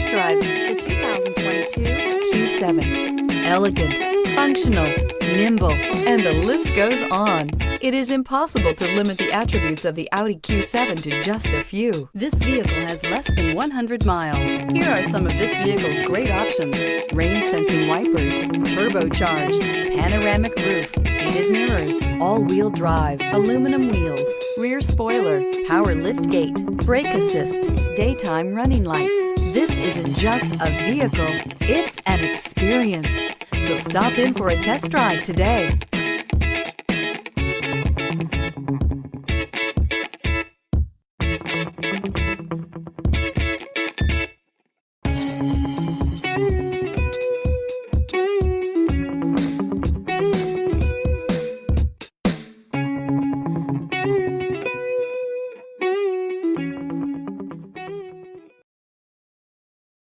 test drive the 2022 Q7. Elegant, functional, nimble, and the list goes on. It is impossible to limit the attributes of the Audi Q7 to just a few. This vehicle has less than 100 miles. Here are some of this vehicle's great options: rain-sensing wipers, turbocharged, panoramic roof, heated mirrors, all-wheel drive, aluminum wheels, rear spoiler, power liftgate, brake assist, daytime running lights. This isn't just a vehicle, it's an experience. So stop in for a test drive today.